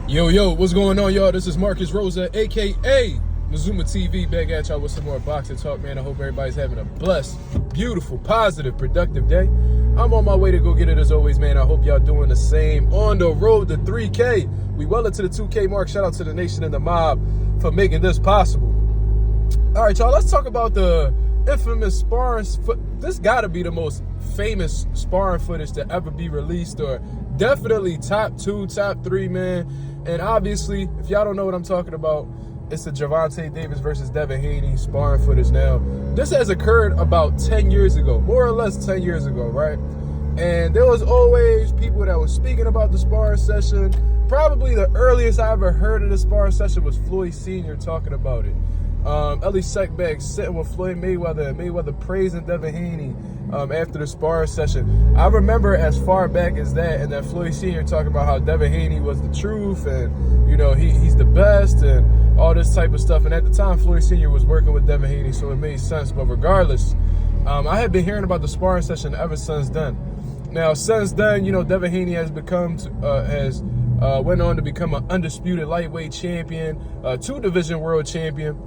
Yo, what's going on, y'all? This is Marcus Rosa, a.k.a. Mazuma TV, back at y'all with some more boxing talk, man. I hope everybody's having a blessed, beautiful, positive, productive day. I'm on my way to go get it as always, man. I hope y'all doing the same. On the road to 3K. We well into the 2K mark. Shout out to the nation and the mob for making this possible. All right, y'all, let's talk about the infamous sparring. This got to be the most famous sparring footage to ever be released, or definitely top 2, top 3, man. And obviously, if y'all don't know what I'm talking about, it's the Gervonta Davis versus Devin Haney sparring footage now. This has occurred about 10 years ago, more or less 10 years ago, right? And there was always people that were speaking about the sparring session. Probably the earliest I ever heard of the sparring session was Floyd Sr. talking about it. Ellie Seckbag sitting with Floyd Mayweather, and Mayweather praising Devin Haney after the sparring session. I remember as far back as that, and that Floyd Sr. talking about how Devin Haney was the truth, and you know he's the best, and all this type of stuff. And at the time, Floyd Sr. was working with Devin Haney, so it made sense. But regardless, I had been hearing about the sparring session ever since then. Now, since then, you know, Devin Haney has become went on to become an undisputed lightweight champion, 2-division world champion.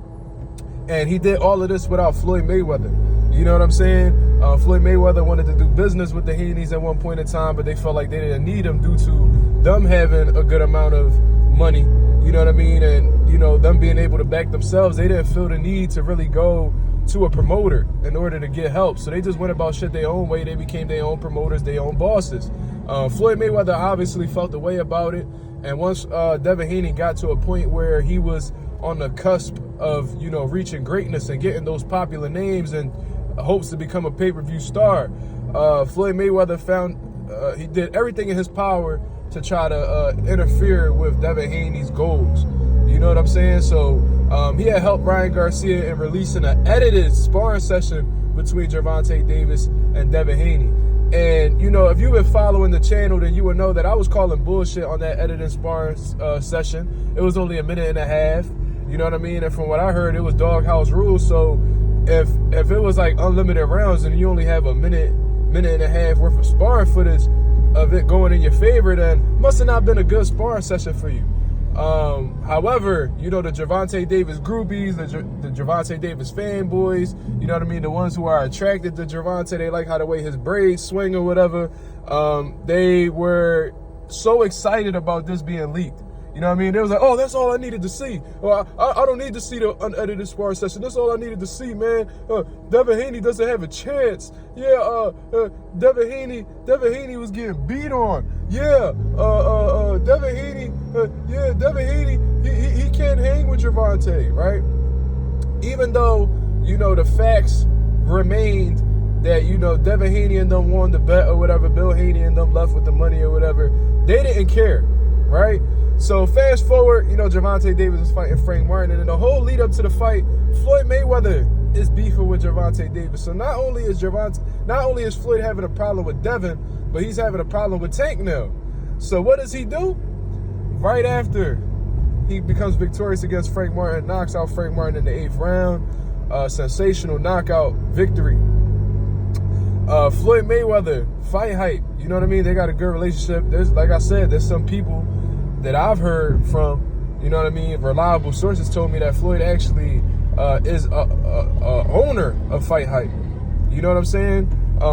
And he did all of this without Floyd Mayweather. You know what I'm saying? Floyd Mayweather wanted to do business with the Haneys at one point in time, but they felt like they didn't need him due to them having a good amount of money. You know what I mean? And, you know, them being able to back themselves, they didn't feel the need to really go to a promoter in order to get help. So they just went about shit their own way. They became their own promoters, their own bosses. Floyd Mayweather obviously felt the way about it. And once Devin Haney got to a point where he was on the cusp of, you know, reaching greatness and getting those popular names and hopes to become a pay-per-view star, Floyd Mayweather found he did everything in his power to try to interfere with Devin Haney's goals. You know what I'm saying? So he had helped Ryan Garcia in releasing an edited sparring session between Gervonta Davis and Devin Haney. And, you know, if you've been following the channel, then you would know that I was calling bullshit on that edited sparring session. It was only a minute and a half. You know what I mean? And from what I heard, it was doghouse rules. So if it was like unlimited rounds and you only have a minute and a half worth of sparring footage of it going in your favor, then must have not been a good sparring session for you. However, you know, the Gervonta Davis groupies, the Gervonta Davis fanboys, you know what I mean? The ones who are attracted to Gervonta, they like how the way his braids swing or whatever. They were so excited about this being leaked. You know what I mean? They was like, oh, that's all I needed to see. Well, I don't need to see the unedited sparring session. That's all I needed to see, man. Devin Haney doesn't have a chance. Yeah, Devin Haney was getting beat on. Yeah, Devin Haney, he can't hang with Gervonta, right? Even though, you know, the facts remained that, you know, Devin Haney and them won the bet or whatever, Bill Haney and them left with the money or whatever, they didn't care, right? So fast forward, you know, Gervonta Davis is fighting Frank Martin, and in the whole lead up to the fight, Floyd Mayweather is beefing with Gervonta Davis. So not only is Floyd having a problem with Devin, but he's having a problem with Tank now. So what does he do? Right after he becomes victorious against Frank Martin, knocks out Frank Martin in the 8th round, sensational knockout victory. Floyd Mayweather, fight hype. You know what I mean? They got a good relationship. There's, like I said, there's some people that I've heard from, you know what I mean, reliable sources told me that Floyd actually is a owner of Fight Hype. You know what I'm saying?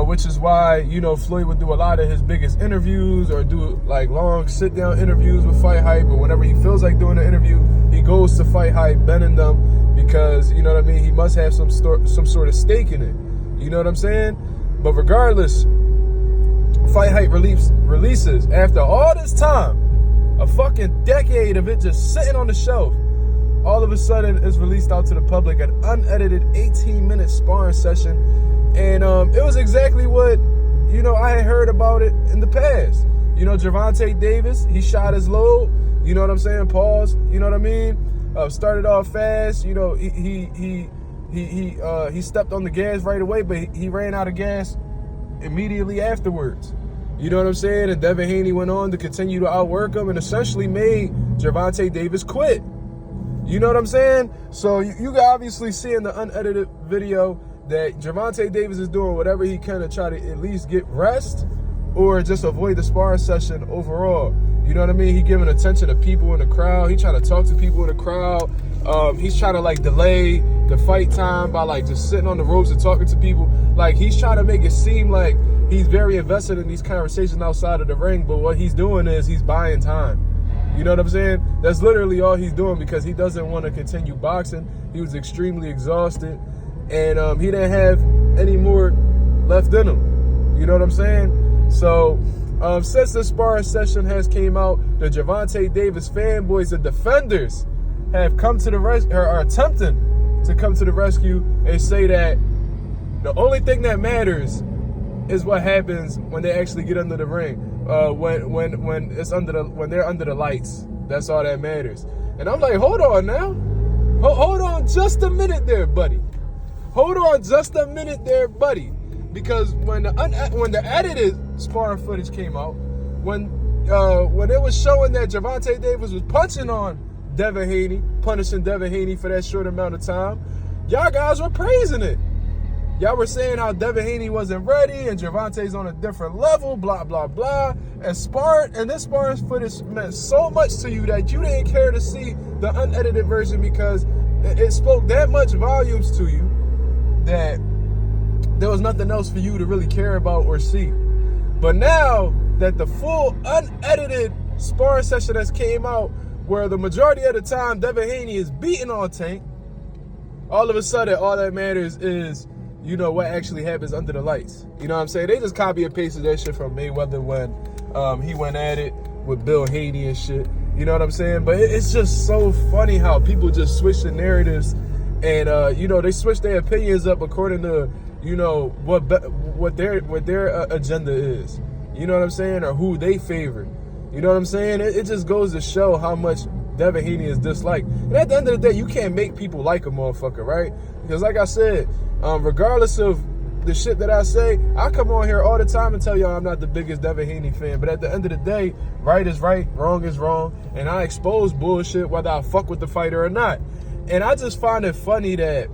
Which is why, you know, Floyd would do a lot of his biggest interviews or do like long sit-down interviews with Fight Hype. But whenever he feels like doing an interview, he goes to Fight Hype, bending them, because, you know what I mean, he must have some sort of stake in it. You know what I'm saying? But regardless, Fight Hype releases after all this time, a fucking decade of it just sitting on the shelf, all of a sudden it's released out to the public, an unedited 18-minute sparring session. And it was exactly what, you know, I had heard about it in the past. You know, Gervonta Davis, he shot his load, you know what I'm saying, pause, you know what I mean? Started off fast, you know, he stepped on the gas right away, but he ran out of gas immediately afterwards. You know what I'm saying? And Devin Haney went on to continue to outwork him and essentially made Gervonta Davis quit. You know what I'm saying? So you can obviously see in the unedited video that Gervonta Davis is doing whatever he can to try to at least get rest or just avoid the sparring session overall. You know what I mean? He giving attention to people in the crowd. He trying to talk to people in the crowd. He's trying to like delay the fight time by like just sitting on the ropes and talking to people. Like he's trying to make it seem like he's very invested in these conversations outside of the ring. But what he's doing is he's buying time. You know what I'm saying? That's literally all he's doing because he doesn't want to continue boxing. He was extremely exhausted, and he didn't have any more left in him. You know what I'm saying? So since the sparring session has came out, the Gervonta Davis fanboys, the defenders, have come to the rescue, or are attempting to come to the rescue and say that the only thing that matters is what happens when they actually get under the ring. When they're under the lights, that's all that matters. And I'm like, hold on now, hold on just a minute there, buddy. Hold on just a minute there, buddy. Because when the edited sparring footage came out, when it was showing that Gervonta Davis was punching on Devin Haney, punishing Devin Haney for that short amount of time, y'all guys were praising it. Y'all were saying how Devin Haney wasn't ready and Gervonta's on a different level, blah, blah, blah. And this sparring footage meant so much to you that you didn't care to see the unedited version because it spoke that much volumes to you that there was nothing else for you to really care about or see. But now that the full unedited sparring session has came out, where the majority of the time Devin Haney is beating on Tank, all of a sudden all that matters is, you know, what actually happens under the lights. You know what I'm saying? They just copy and pasted that shit from Mayweather when he went at it with Bill Haney and shit. You know what I'm saying? But it's just so funny how people just switch the narratives and, you know, they switch their opinions up according to, you know, what their agenda is. You know what I'm saying? Or who they favor. You know what I'm saying? It just goes to show how much Devin Haney is disliked. And at the end of the day, you can't make people like a motherfucker, right? Because like I said, regardless of the shit that I say, I come on here all the time and tell y'all I'm not the biggest Devin Haney fan. But at the end of the day, right is right, wrong is wrong. And I expose bullshit whether I fuck with the fighter or not. And I just find it funny that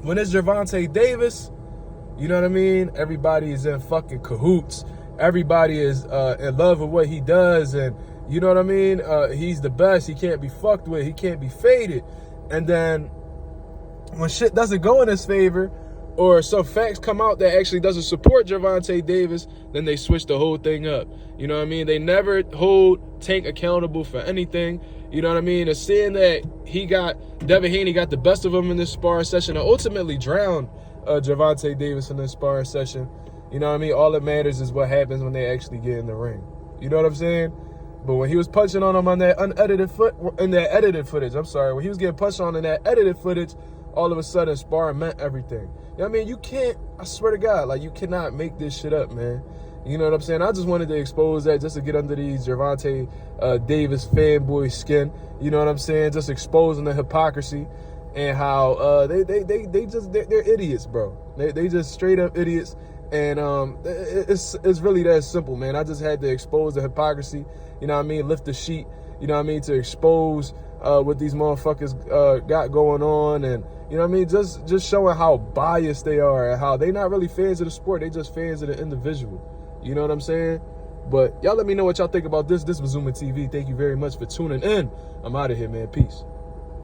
when it's Gervonta Davis, you know what I mean? Everybody is in fucking cahoots. Everybody is in love with what he does. And you know what I mean? He's the best. He can't be fucked with. He can't be faded. And then when shit doesn't go in his favor or some facts come out that actually doesn't support Gervonta Davis, then they switch the whole thing up. You know what I mean? They never hold Tank accountable for anything. You know what I mean? And seeing that Devin Haney got the best of him in this sparring session and ultimately drowned Gervonta Davis in this sparring session. You know what I mean? All that matters is what happens when they actually get in the ring. You know what I'm saying? But when he was punching on him on that edited footage, when he was getting punched on in that edited footage, all of a sudden sparring meant everything. You know what I mean? You can't, I swear to God, like you cannot make this shit up, man. You know what I'm saying? I just wanted to expose that just to get under these Gervonta Davis fanboy skin. You know what I'm saying? Just exposing the hypocrisy and how they're idiots, bro. They just straight up idiots. And it's really that simple, man. I just had to expose the hypocrisy, you know what I mean, lift the sheet, you know what I mean, to expose what these motherfuckers got going on, and you know what I mean, just showing how biased they are and how they not really fans of the sport, they just fans of the individual. You know what I'm saying? But y'all let me know what y'all think about this. This was Mazuma TV. Thank you very much for tuning in. I'm out of here, man. Peace.